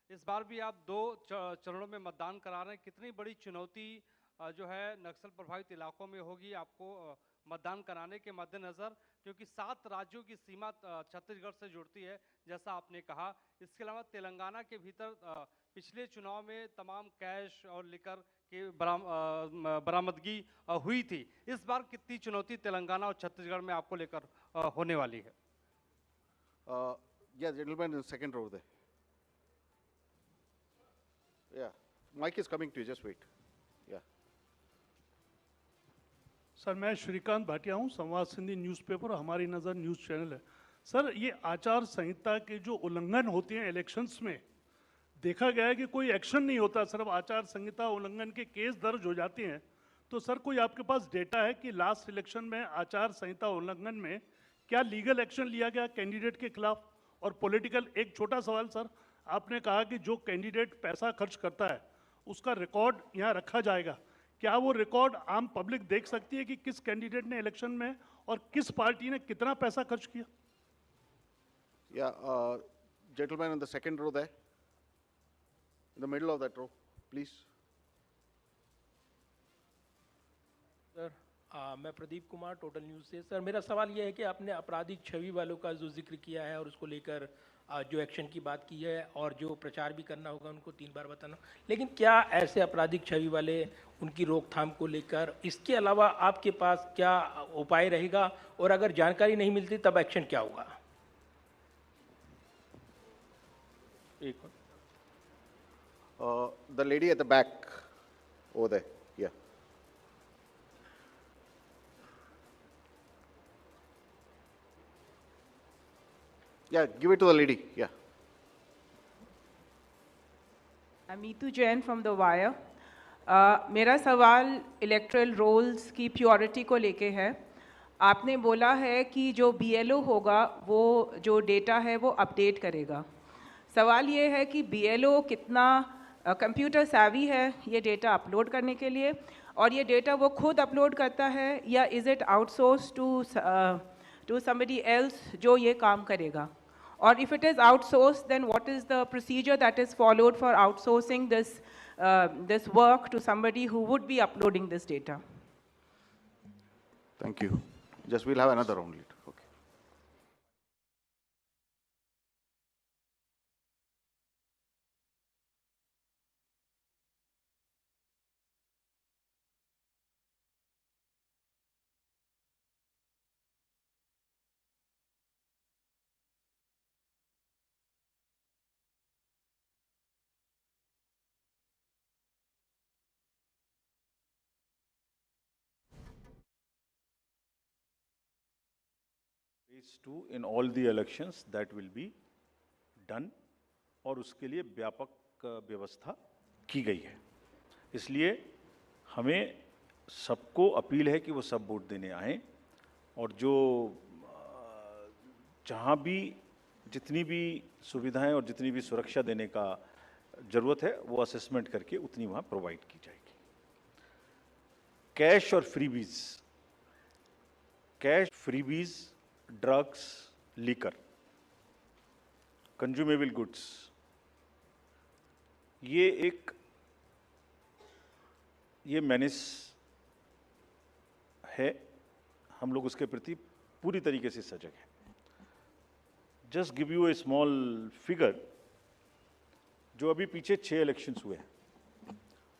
इस बार भी आप दो चरणों में मतदान करा रहे हैं, कितनी बड़ी चुनौती जो है नक्सल प्रभावित इलाकों में होगी आपको मतदान कराने के मद्देनजर, क्योंकि 7 राज्यों की सीमा छत्तीसगढ़ से जुड़ती है जैसा आपने कहा। इसके अलावा तेलंगाना के भीतर पिछले चुनाव में तमाम कैश और लिकर की बरामदगी हुई थी। इस बार कितनी चुनौती तेलंगाना और छत्तीसगढ़ में आपको लेकर होने वाली है? Yeah, gentleman in the second row there. Yeah, mic is coming to you, just wait. Yeah. Sir, मैं श्रीकांत भाटिया हूँ, संवाद सिंधी न्यूज़पेपर और हमारी नज़र न्यूज़ चैनल है। सर, ये आचार संहिता के जो उल्लंघन होते हैं इलेक्शंस में, देखा गया है कि कोई एक्शन नहीं होता, सिर्फ आचार संहिता उल्लंघन के केस दर्ज हो जाते हैं। तो सर, कोई आपके पास डेटा है कि लास्ट इलेक्शन में आचार संहिता उल्लंघन में क्या लीगल एक्शन लिया गया कैंडिडेट के खिलाफ? और पॉलिटिकल, एक छोटा सवाल सर, आपने कहा कि जो कैंडिडेट पैसा खर्च करता है उसका रिकॉर्ड यहाँ रखा जाएगा, क्या वो रिकॉर्ड आम पब्लिक देख सकती है कि किस कैंडिडेट ने इलेक्शन में और किस पार्टी ने कितना पैसा खर्च किया? Yeah, gentleman in the second row there. In the middle of that row, please. Sir, मैं प्रदीप कुमार, टोटल न्यूज़ से। सर, मेरा सवाल यह है कि आपने आपराधिक छवि वालों का जो जिक्र किया है और उसको लेकर जो एक्शन की बात की है और जो प्रचार भी करना होगा उनको 3 बार बताना, लेकिन क्या ऐसे आपराधिक छवि वाले, उनकी रोकथाम को लेकर इसके अलावा आपके पास क्या उपाय रहेगा, और अगर जानकारी नहीं मिलती तब एक्शन क्या होगा? एक The lady at the back over there. Yeah. Yeah, give it to the lady. Yeah. I'm Meetu Jain from The Wire. मेरा सवाल इलेक्ट्रल रोल्स की प्योरिटी को लेके है। आपने बोला है कि जो BLO होगा वो जो डेटा है वो अपडेट करेगा। सवाल ये है कि BLO कितना कंप्यूटर savvy है ये डेटा अपलोड करने के लिए, और ये डेटा वो खुद अपलोड करता है या is it outsource to somebody else जो ये काम करेगा? Or if it is outsourced, then what is the procedure that is followed for outsourcing this work to somebody who would be uploading this data? Thank you. Just we'll have another round later. Okay. Phase 2 in all the elections that will be done, और उसके लिए व्यापक व्यवस्था की गई है। इसलिए हमें सबको अपील है कि वो सब वोट देने आएँ, और जो जहाँ भी जितनी भी सुविधाएं और जितनी भी सुरक्षा देने का ज़रूरत है वो असेसमेंट करके उतनी वहाँ प्रोवाइड की जाएगी। कैश और freebies, cash, freebies, drugs, liquor, consumable goods, ये मेनेस है। हम लोग उसके प्रति पूरी तरीके से सजग हैं। Just give U A small figure, जो अभी पीछे 6 इलेक्शंस हुए हैं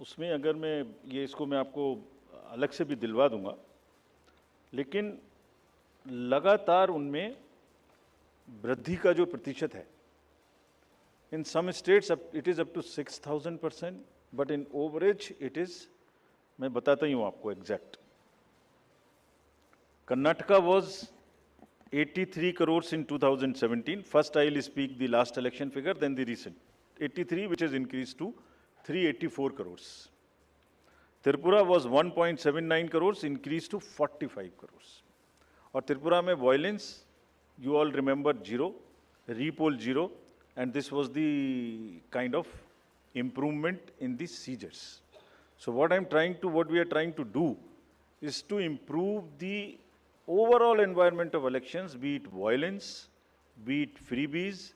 उसमें अगर मैं आपको अलग से भी दिलवा दूंगा, लेकिन लगातार उनमें वृद्धि का जो प्रतिशत है, in some states it is up to 6000%, but in average it is, मैं बताता ही हूँ आपको exact. Karnataka was 83 crores in 2017. First, I will speak the last election figure, then the recent. 83, which has increased to 384 crores. Tripura was 1.79 crores, increased to 45 crores. और त्रिपुरा में violence, you all remember, 0, repoll 0, and this was the kind of improvement in the seizures. So what we are trying to do is to improve the overall environment of elections, be it violence, be it freebies,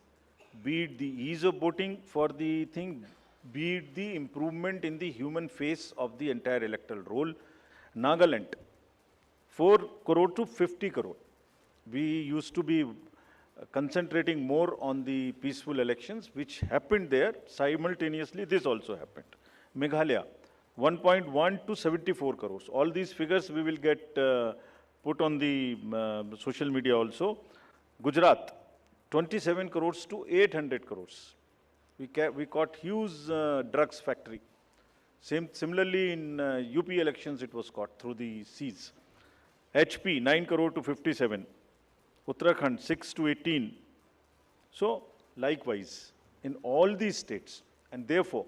be it the ease of voting for the thing, be it the improvement in the human face of the entire electoral roll. Nagaland, 4 crore to 50 crore. We used to be concentrating more on the peaceful elections, which happened there. Simultaneously, this also happened. Meghalaya, 1.1 to 74 crores. All these figures we will get put on the social media also. Gujarat, 27 crores to 800 crores. We caught huge drugs factory. Similarly, in UP elections, it was caught through the seas. HP, 9 crore to 57. Uttarakhand, 6 to 18. So, likewise, in all these states, and therefore,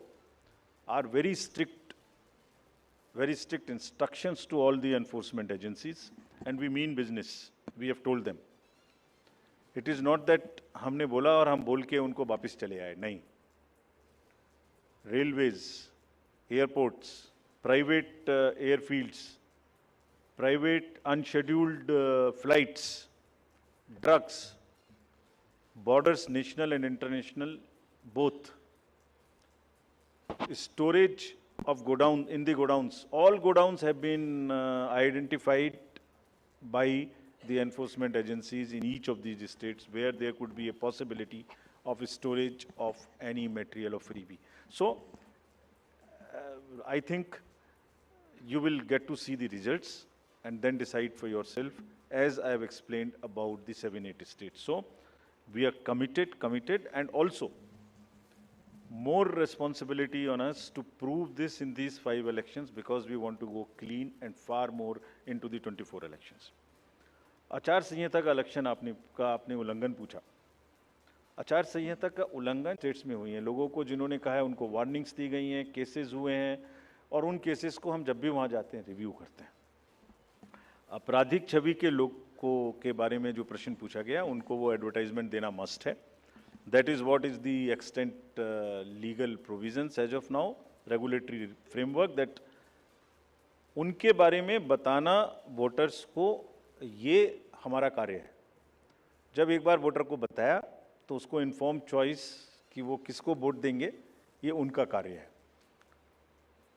are very strict instructions to all the enforcement agencies, and we mean business. We have told them. It is not that हमने बोला और हम बोल के उनको वापस चले आए, नहीं. Railways, airports, private airfields, private unscheduled flights, drugs, borders, national and international, both. Storage of godown, in the godowns. All godowns have been identified by the enforcement agencies in each of these states where there could be a possibility of storage of any material of freebie. So, I think you will get to see the results and then decide for yourself, as I have explained about the 7-8 states. So, we are committed, and also more responsibility on us to prove this in these 5 elections, because we want to go clean and far more into the 24 elections. आचार संहिता का election आपने उल्लंघन पूछा. आचार संहिता का उल्लंघन states में हुई है. लोगों को जिन्होंने कहा है उनको वार्निंग्स दी गई हैं, केसेस हुए हैं, और उन केसेस को हम जब भी वहाँ जाते हैं रिव्यू करते हैं. आपराधिक छवि के लोगों के बारे में जो प्रश्न पूछा गया, उनको वो एडवर्टाइजमेंट देना मस्ट है. That is what is the extent legal provisions as of now, regulatory framework, that उनके बारे में बताना वोटर्स को, ये हमारा कार्य है. जब एक बार वोटर को बताया तो उसको इन्फॉर्म चॉइस कि वो किसको वोट देंगे, ये उनका कार्य है.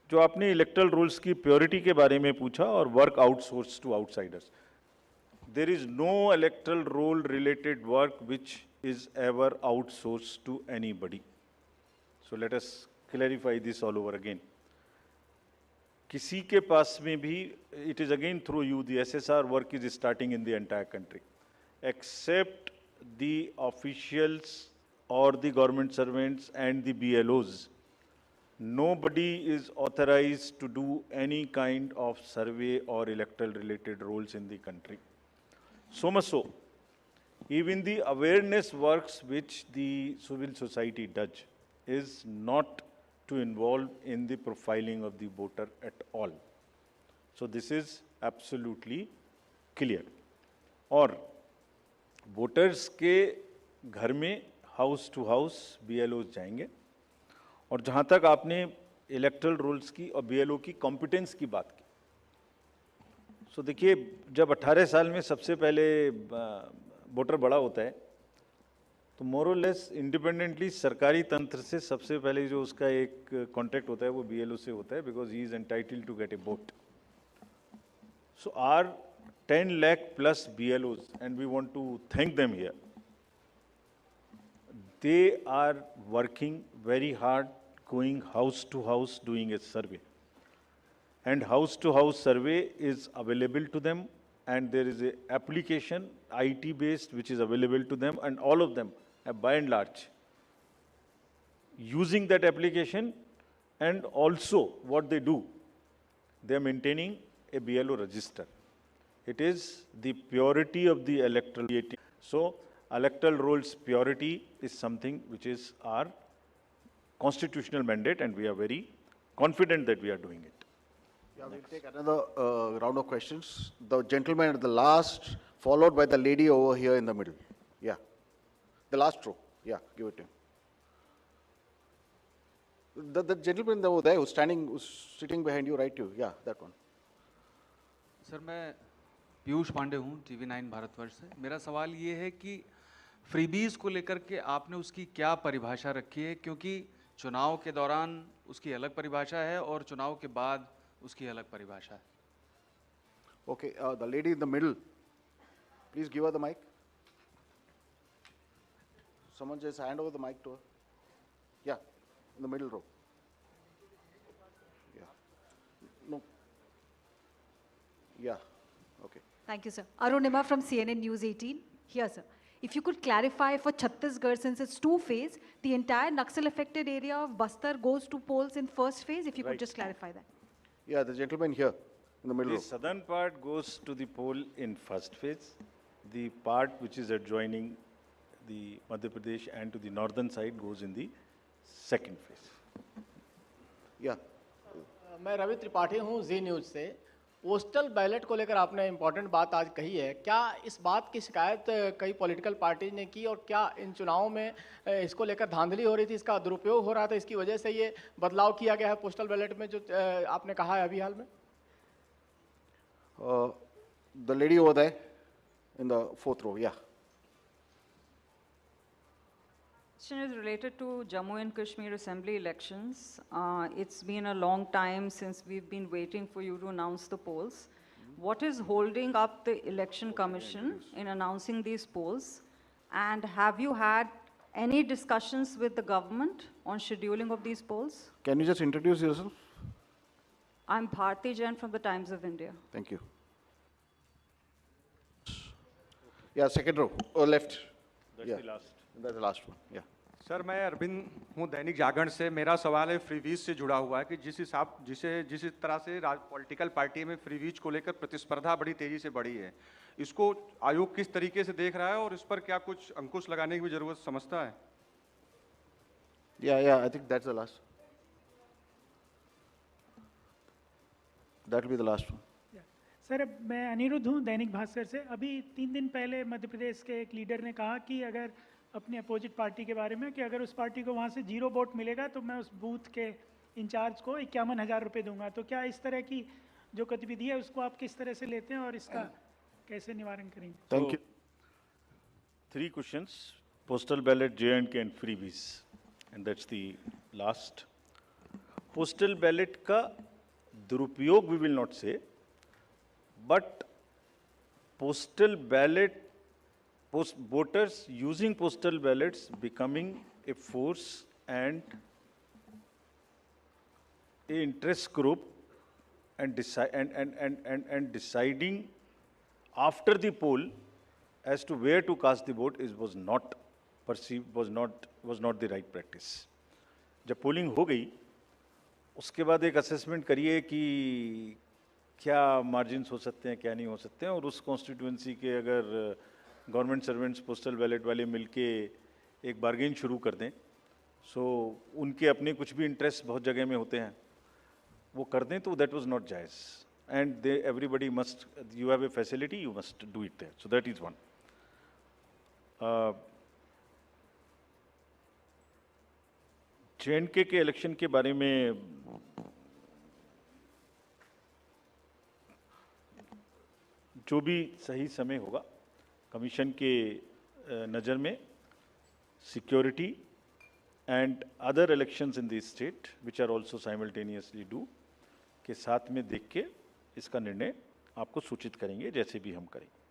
जो आपने इलेक्टरल रूल्स की प्योरिटी के बारे में पूछा और work outsource to outsiders, there is no electoral roll related work which is ever outsourced to anybody. So let us clarify this all over again. किसी के पास में भी, it is again through you, the SSR work is starting in the entire country. Except the officials or the government servants and the BLOs, nobody is authorized to do any kind of survey or electoral related roles in the country. So much so, even the awareness works which the civil society does is not to involve in the profiling of the voter at all. So this is absolutely clear. और voters के घर में house to house BLOs जाएंगे. और जहाँ तक आपने electoral rules की और BLO की कॉम्पिटेंस की बात की, सो देखिए, जब 18 साल में सबसे पहले वोटर बड़ा होता है तो मोर और लेस इंडिपेंडेंटली सरकारी तंत्र से सबसे पहले जो उसका एक कॉन्टैक्ट होता है वो BLO से होता है, because he is entitled to get a vote. So are 10 lakh plus BLOs, and we want to thank them here. They are working very hard, going house to house, doing a survey. And house to house survey is available to them, and there is a application, IT based, which is available to them, and all of them, by and large, using that application. And also what they do, they are maintaining a BLO register. It is the purity of the electoral. So electoral rolls purity is something which is our constitutional mandate, and we are very confident that we are doing it. Yeah, we'll take another round of questions. The gentleman at the last, followed by the lady over here in the middle. Yeah, the last row. Yeah, give it to him. The gentleman over there who's sitting behind you, right? Yeah, that one. Sir, मैं पीयूष पांडे हूँ, TV9 Bharatvarsh से. मेरा सवाल ये है कि freebies को लेकर के आपने उसकी क्या परिभाषा रखी है, क्योंकि चुनाव के दौरान उसकी अलग परिभाषा है और चुनाव के बाद उसकी अलग परिभाषा है। Okay, the lady in the middle, please give her the mic. Someone just hand over the mic to her. Yeah, in the middle row. Yeah. No. Yeah, okay. Thank you, sir. Arunima from CNN News 18. Here, sir. If you could clarify for Chhattisgarh, since it's two-phase, the entire Naxal-affected area of Bastar goes to polls in first phase, if you could just clarify that. Yeah, the gentleman here in the middle The row. southern part goes to the poll in first phase. The part which is adjoining the Madhya Pradesh and to the northern side goes in the second phase. Yeah. मैं रवि त्रिपाठी हूँ जी news से। Postal ballot को लेकर आपने important बात आज कही है। क्या इस बात की शिकायत कई पॉलिटिकल पार्टी ने की और क्या इन चुनावों में इसको लेकर धांधली हो रही थी, इसका दुरुपयोग हो रहा था, इसकी वजह से ये बदलाव किया गया है पोस्टल बैलेट में जो आपने कहा है अभी हाल में? The lady over there in the fourth row, yeah. Question is related to Jammu and Kashmir Assembly elections. It's been a long time since we've been waiting for you to announce the polls. What is holding up the Election Commission in announcing these polls? And have you had any discussions with the government on scheduling of these polls? Can you just introduce yourself? I'm Bharti Jain from the Times of India. Thank you. Yeah, second row, left. That's Yeah. the last. That's the last one, yeah. Sir, मैं अरविंद हूँ दैनिक जागरण से। मेरा सवाल है freebies से जुड़ा हुआ है कि जिस तरह से पॉलिटिकल पार्टी में फ्रीवीज को लेकर प्रतिस्पर्धा बड़ी तेजी से बढ़ी है, इसको आयोग किस तरीके से देख रहा है और इस पर क्या कुछ अंकुश लगाने की भी जरूरत समझता है? Yeah, I think that's the last. That will be the last one. Sir, मैं अनिरुद्ध हूँ दैनिक भास्कर से। अभी 3 दिन पहले मध्य प्रदेश के एक लीडर ने कहा कि अगर अपनी अपोजिट पार्टी के बारे में कि अगर उस पार्टी को वहाँ से 0 वोट मिलेगा तो मैं उस बूथ के इंचार्ज को 51,000 रुपये दूंगा। तो क्या इस तरह की जो गतिविधि है उसको आप किस तरह से लेते हैं और इसका कैसे निवारण करेंगे? Thank you. 3 questions: postal ballot, J&K and freebies, and that's the last. Postal ballot का दुरुपयोग we will not say, but postal ballot, voters using postal ballots becoming a force and a interest group and deciding after the poll as to where to cast the vote was not perceived, was not the right practice. जब polling हो गई उसके बाद एक assessment करिए कि क्या margins हो सकते हैं, क्या नहीं हो सकते हैं, और उस कॉन्स्टिट्यूएंसी के अगर गवर्नमेंट सर्वेंट्स पोस्टल बैलेट वाले मिलके एक बार्गेन शुरू कर दें, सो उनके अपने कुछ भी इंटरेस्ट बहुत जगह में होते हैं, वो कर दें, तो दैट वाज नॉट जायज़, and they everybody must, you have a facility, you must do it there, so that is one. J&K के इलेक्शन के बारे में जो भी सही समय होगा, कमीशन के नज़र में security and other elections in the state which are also simultaneously डू के साथ में देख के इसका निर्णय आपको सूचित करेंगे, जैसे भी हम करेंगे.